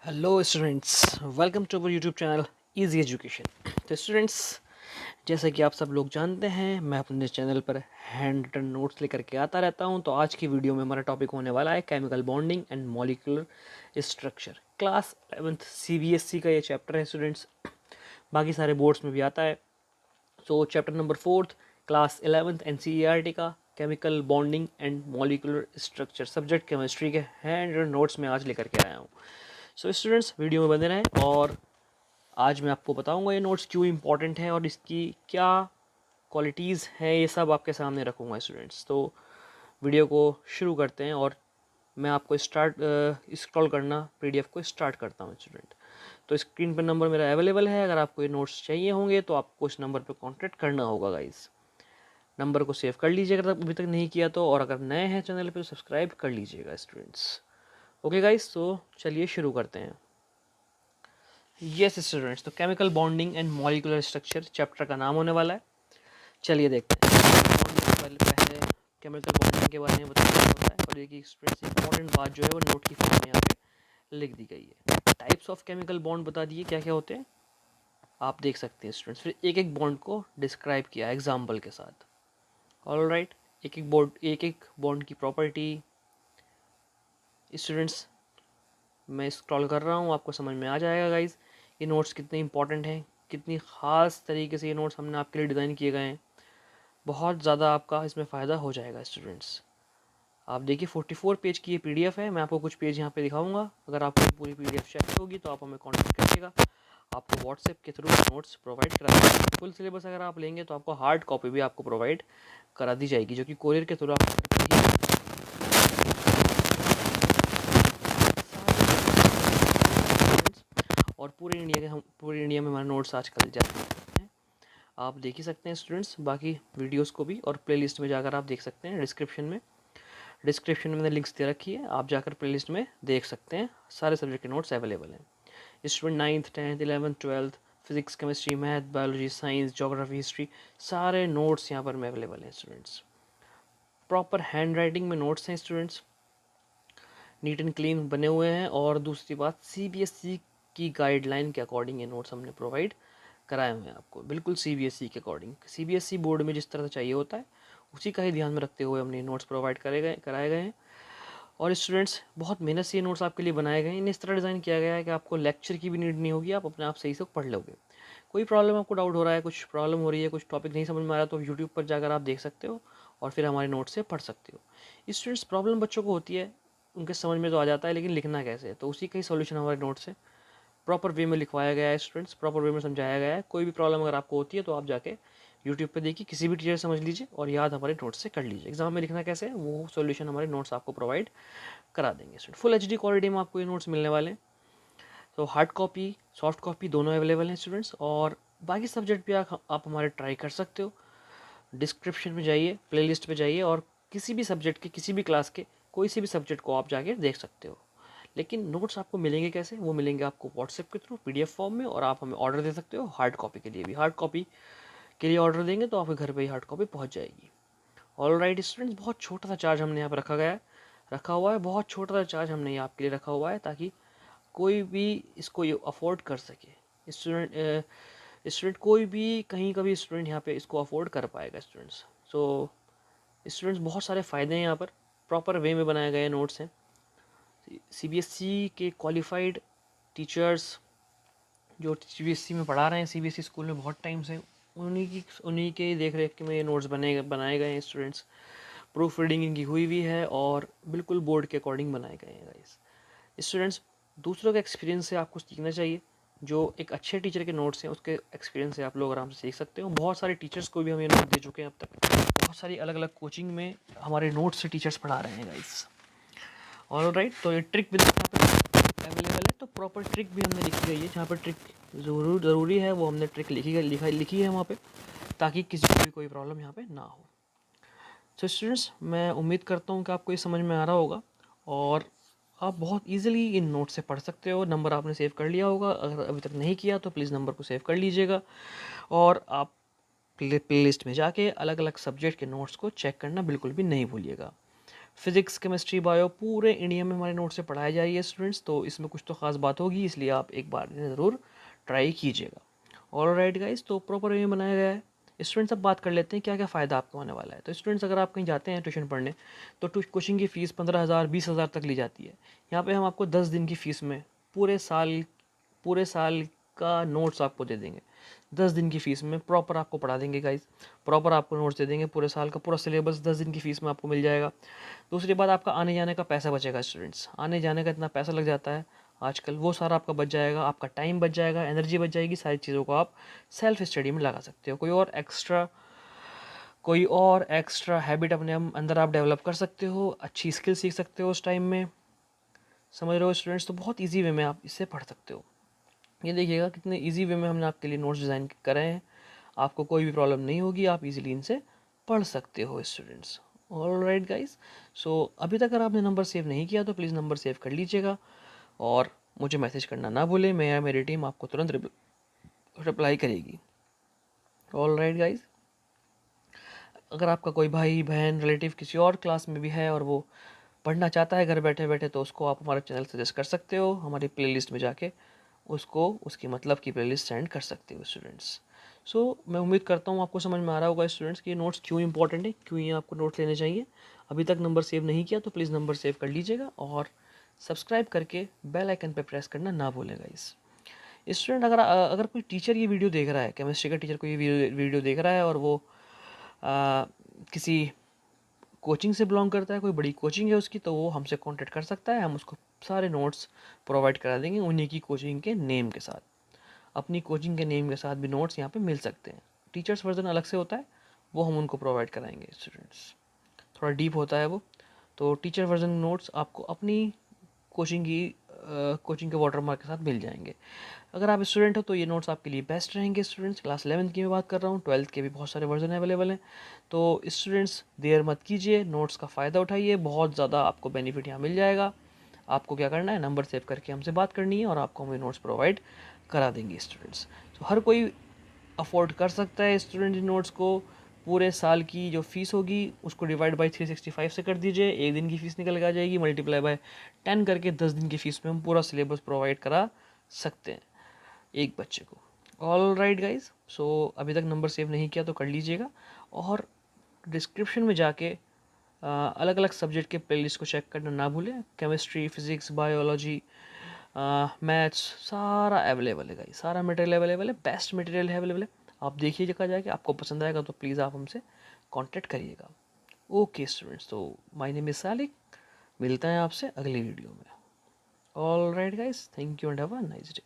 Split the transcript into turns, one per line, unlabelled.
Hello students, welcome to our YouTube channel easy education. तो students, जैसा कि आप सब लोग जानते हैं, मैं अपने चैनल पर हैंड रिटन नोट्स लेकर के आता रहता हूं। तो आज की वीडियो में हमारा टॉपिक होने वाला है chemical bonding and molecular structure. Class 11th CBSE का ये चैप्टर है स्टूडेंट्स। बाकी सारे बोर्ड्स में भी आता है। सो chapter number 4 class 11th NCERT का chemical bonding and molecular structure, subject chemistry के हैंड रिटन नोट्स में आज लेकर के आया हूँ। सो स्टूडेंट्स, वीडियो में बने रहें और आज मैं आपको बताऊंगा ये नोट्स क्यों इंपॉर्टेंट है और इसकी क्या क्वालिटीज़ हैं, ये सब आपके सामने रखूँगा स्टूडेंट्स। तो वीडियो को शुरू करते हैं और मैं आपको स्क्रॉल करना PDF को स्टार्ट करता हूँ स्टूडेंट। तो स्क्रीन पर नंबर मेरा अवेलेबल है। अगर आपको ये नोट्स चाहिए होंगे तो आपको इस नंबर पर कॉन्टैक्ट करना होगा गाइस। नंबर को सेव कर लीजिएगा अगर अभी तक नहीं किया तो, और अगर नए हैं चैनल पर तो सब्सक्राइब कर लीजिएगा स्टूडेंट्स। ओके गाइस, तो चलिए शुरू करते हैं। यस स्टूडेंट्स, तो chemical bonding and molecular structure chapter का नाम होने वाला है। चलिए देखते हैं। पहले केमिकल बॉन्डिंग के बारे में बताया होता है और एक स्टूडेंट्स इंपॉर्टेंट बात जो है वो नोट की फॉर्म में यहाँ पे लिख दी गई है। टाइप्स ऑफ केमिकल बॉन्ड बता दिए क्या क्या होते हैं, आप देख सकते हैं स्टूडेंट्स। फिर एक एक बॉन्ड को डिस्क्राइब किया एग्जाम्पल के साथ। ऑलराइट, एक एक बॉन्ड की प्रॉपर्टी। स्टूडेंट्स, मैं स्क्रॉल कर रहा हूँ, आपको समझ में आ जाएगा गाइज ये नोट्स कितने इंपॉर्टेंट हैं, कितनी ख़ास तरीके से ये नोट्स हमने आपके लिए डिज़ाइन किए गए हैं। बहुत ज़्यादा आपका इसमें फ़ायदा हो जाएगा स्टूडेंट्स। आप देखिए 44 पेज की ये PDF है। मैं आपको कुछ पेज यहाँ पे दिखाऊंगा। अगर आपको पूरी PDF चाहिए होगी तो आप हमें कॉन्टैक्ट करिएगा। आपको व्हाट्सएप के थ्रू नोट्स प्रोवाइड करा देंगे। फुल सिलेबस अगर आप लेंगे तो आपको हार्ड कॉपी भी आपको प्रोवाइड करा दी जाएगी, जो कि कोरियर के थ्रू आप और पूरे इंडिया में हमारे नोट्स आजकल जाते हैं। आप देख ही सकते हैं स्टूडेंट्स बाकी वीडियोस को भी, और प्लेलिस्ट में जाकर आप देख सकते हैं। डिस्क्रिप्शन में मैंने लिंक्स दे रखी है, आप जाकर प्लेलिस्ट में देख सकते हैं। सारे सब्जेक्ट के नोट्स अवेलेबल हैं। Student 9th 10th 11th 12th physics, chemistry, math, biology, science, geography, history, सारे नोट्स यहाँ पर में अवेलेबल हैं स्टूडेंट्स। प्रॉपर हैंड राइटिंग में नोट्स हैं स्टूडेंट्स, नीट एंड क्लीन बने हुए हैं। और दूसरी बात, CBSE की गाइडलाइन के अकॉर्डिंग ये नोट्स हमने प्रोवाइड कराए हुए हैं आपको, बिल्कुल CBSE के अकॉर्डिंग। CBSE बोर्ड में जिस तरह से चाहिए होता है उसी का ही ध्यान में रखते हुए हमने नोट्स प्रोवाइड कराए गए हैं। और स्टूडेंट्स, बहुत मेहनत से ये नोट्स आपके लिए बनाए गए हैं। इन्हें इस तरह डिज़ाइन किया गया है कि आपको लेक्चर की भी नीड नहीं होगी, आप अपने आप सही से पढ़ लोगे। कोई प्रॉब्लम आपको डाउट हो रहा है, कुछ प्रॉब्लम हो रही है, कुछ टॉपिक नहीं समझ में आ रहा, तो यूट्यूब पर जाकर आप देख सकते हो और फिर हमारे नोट से पढ़ सकते हो। स्टूडेंट्स, प्रॉब्लम बच्चों को होती है, उनके समझ में तो आ जाता है, लेकिन लिखना कैसे है, तो उसी का ही सॉल्यूशन हमारे नोट से प्रॉपर वे में लिखवाया गया है स्टूडेंट्स, प्रॉपर वे में समझाया गया है। कोई भी प्रॉब्लम अगर आपको होती है तो आप जाके यूट्यूब पे देखिए, किसी भी टीचर समझ लीजिए और याद हमारे नोट्स से कर लीजिए। एग्जाम में लिखना कैसे है वो सॉल्यूशन हमारे नोट्स आपको प्रोवाइड करा देंगे स्टूडेंट। फुल HD क्वालिटी में आपको ये नोट्स मिलने वाले हैं। तो हार्ड कॉपी, सॉफ्ट कॉपी दोनों अवेलेबल हैं स्टूडेंट्स। और बाकी सब्जेक्ट भी आप हमारे ट्राई कर सकते हो। डिस्क्रिप्शन में जाइए, प्लेलिस्ट पे जाइए और किसी भी सब्जेक्ट के, किसी भी क्लास के कोई से भी सब्जेक्ट को आप जाके देख सकते हो। लेकिन नोट्स आपको मिलेंगे कैसे, वो मिलेंगे आपको व्हाट्सएप के थ्रू PDF फॉर्म में, और आप हमें ऑर्डर दे सकते हो हार्ड कॉपी के लिए भी। हार्ड कॉपी के लिए ऑर्डर देंगे तो आपके घर पे ही हार्ड कॉपी पहुंच जाएगी। ऑल राइट स्टूडेंट्स, बहुत छोटा सा चार्ज हमने यहाँ पर रखा हुआ है, बहुत छोटा सा चार्ज हमने ये आपके लिए रखा हुआ है, ताकि कोई भी इसको अफोर्ड कर सके। स्टूडेंट कोई भी कहीं का भी स्टूडेंट यहाँ पे इसको अफोर्ड कर पाएगा स्टूडेंट्स। सो स्टूडेंट्स, बहुत सारे फ़ायदे हैं यहाँ पर। प्रॉपर वे में बनाए गए नोट्स हैं। CBSE के क्वालिफाइड टीचर्स जो CBSE में पढ़ा रहे हैं, CBSE स्कूल में बहुत टाइम से, उन्हीं के देख रेख में ये नोट्स बनाए गए हैं स्टूडेंट्स। प्रूफ रीडिंग इनकी हुई भी है और बिल्कुल बोर्ड के अकॉर्डिंग बनाए गए हैं गाइस। स्टूडेंट्स, दूसरों के एक्सपीरियंस से आपको सीखना चाहिए। जो एक अच्छे टीचर के नोट्स हैं उसके एक्सपीरियंस से आप लोग आराम से सीख सकते हो। बहुत सारे टीचर्स को भी हम ये नोट दे चुके हैं अब तक। बहुत सारी अलग अलग कोचिंग में हमारे नोट्स से टीचर्स पढ़ा रहे हैं गाइस। ऑल राइट, तो ये ट्रिक भी यहाँ पर अवेलेबल है। तो प्रॉपर ट्रिक भी हमने लिखी गई है, जहाँ पर ट्रिक ज़रूरी है वो हमने ट्रिक लिखी है वहाँ पे, ताकि किसी को भी कोई प्रॉब्लम यहाँ पे ना हो। तो स्टूडेंट्स, मैं उम्मीद करता हूँ कि आपको ये समझ में आ रहा होगा और आप बहुत इजीली इन नोट से पढ़ सकते हो। नंबर आपने सेव कर लिया होगा, अगर अभी तक नहीं किया तो प्लीज़ नंबर को सेव कर लीजिएगा। और आप प्ले लिस्ट में जाके अलग अलग सब्जेक्ट के नोट्स को चेक करना बिल्कुल भी नहीं भूलिएगा। फिजिक्स, केमिस्ट्री, बायो पूरे इंडिया में हमारे नोट से पढ़ाया जा रही है स्टूडेंट्स। तो इसमें कुछ तो खास बात होगी, इसलिए आप एक बार ज़रूर ट्राई कीजिएगा। ऑलराइट गाइस, तो प्रॉपर वे में बनाया गया है। स्टूडेंट्स अब बात कर लेते हैं क्या क्या फ़ायदा आपको होने वाला है। तो स्टूडेंट्स अगर आप कहीं जाते हैं ट्यूशन पढ़ने, तो कोचिंग की फ़ीस 15,000 20,000 तक ली जाती है। यहाँ पे हम आपको 10 दिन की फ़ीस में पूरे साल का नोट्स आपको दे देंगे। 10 दिन की फ़ीस में प्रॉपर आपको पढ़ा देंगे गाइस, प्रॉपर आपको नोट्स दे देंगे। पूरे साल का पूरा सिलेबस 10 दिन की फ़ीस में आपको मिल जाएगा। दूसरी बात, आपका आने जाने का पैसा बचेगा स्टूडेंट्स। आने जाने का इतना पैसा लग जाता है आजकल, वो सारा आपका बच जाएगा। आपका टाइम बच जाएगा, एनर्जी बच जाएगी। सारी चीज़ों को आप सेल्फ स्टडी में लगा सकते हो। कोई और एक्स्ट्रा हैबिट अपने अंदर आप डेवलप कर सकते हो, अच्छी स्किल सीख सकते हो उस टाइम में। समझ रहे हो स्टूडेंट्स? तो बहुत ईजी वे में आप इससे पढ़ सकते हो। ये देखिएगा कितने ईजी वे में हमने आपके लिए नोट्स डिज़ाइन करे हैं। आपको कोई भी प्रॉब्लम नहीं होगी, आप इजीली इनसे पढ़ सकते हो स्टूडेंट्स। ऑलराइट गाइस, सो अभी तक अगर आपने नंबर सेव नहीं किया तो प्लीज़ नंबर सेव कर लीजिएगा और मुझे मैसेज करना ना भूलें। मैं या मेरी टीम आपको तुरंत रिप्लाई करेगी। ऑलराइट गाइस, अगर आपका कोई भाई बहन रिलेटिव किसी और क्लास में भी है और वो पढ़ना चाहता है घर बैठे बैठे, तो उसको आप हमारा चैनल सजेस्ट कर सकते हो। हमारी प्लेलिस्ट में जाके उसको उसकी मतलब की प्लेलिस्ट सेंड कर सकते हो स्टूडेंट्स। सो मैं उम्मीद करता हूँ आपको समझ में आ रहा होगा स्टूडेंट्स कि ये नोट्स क्यों इंपॉर्टेंट है, क्यों ये आपको नोट्स लेने चाहिए। अभी तक नंबर सेव नहीं किया तो प्लीज़ नंबर सेव कर लीजिएगा और सब्सक्राइब करके बेल आइकन पे प्रेस करना ना भूलेगा। इस स्टूडेंट, अगर कोई टीचर ये वीडियो देख रहा है, केमिस्ट्री का टीचर कोई ये वीडियो देख रहा है और वो किसी कोचिंग से बिलोंग करता है, कोई बड़ी कोचिंग है उसकी, तो वो हमसे कांटेक्ट कर सकता है। हम उसको सारे नोट्स प्रोवाइड करा देंगे उन्हीं की कोचिंग के नेम के साथ। अपनी कोचिंग के नेम के साथ भी नोट्स यहाँ पे मिल सकते हैं। टीचर्स वर्जन अलग से होता है, वो हम उनको प्रोवाइड कराएंगे स्टूडेंट्स। थोड़ा डीप होता है वो। तो टीचर वर्जन नोट्स आपको अपनी कोचिंग के वाटरमार्क के साथ मिल जाएंगे। अगर आप स्टूडेंट हो तो ये नोट्स आपके लिए बेस्ट रहेंगे स्टूडेंट्स। क्लास 11th की मैं बात कर रहा हूँ, 12th के भी बहुत सारे वर्जन अवेलेबल हैं। तो स्टूडेंट्स देर मत कीजिए, नोट्स का फ़ायदा उठाइए, बहुत ज़्यादा आपको बेनिफिट यहाँ मिल जाएगा। आपको क्या करना है, नंबर सेव करके हमसे बात करनी है और आपको हम ये नोट्स प्रोवाइड करा देंगे स्टूडेंट्स। तो हर कोई अफोर्ड कर सकता है स्टूडेंट इन नोट्स को। पूरे साल की जो फीस होगी उसको डिवाइड बाई 365 से कर दीजिए, एक दिन की फ़ीस निकल के आ जाएगी। मल्टीप्लाई बाय 10 करके 10 दिन की फ़ीस में हम पूरा सिलेबस प्रोवाइड करा सकते हैं एक बच्चे को। ऑल राइट गाइज, सो अभी तक नंबर सेव नहीं किया तो कर लीजिएगा और डिस्क्रिप्शन में जाके अलग अलग सब्जेक्ट के प्लेलिस्ट को चेक करना ना भूलें। केमिस्ट्री, फिजिक्स, बायोलॉजी, मैथ्स सारा अवेलेबल है गाइस, सारा मटेरियल अवेलेबल है, बेस्ट मटेरियल है अवेलेबल है। आप देखिएगा जाके, आपको पसंद आएगा तो प्लीज़ आप हमसे कांटेक्ट करिएगा। ओके स्टूडेंट्स, तो माय नेम इज सालिक, मिलता है आपसे अगली वीडियो में। All right guys, thank you and have a nice day.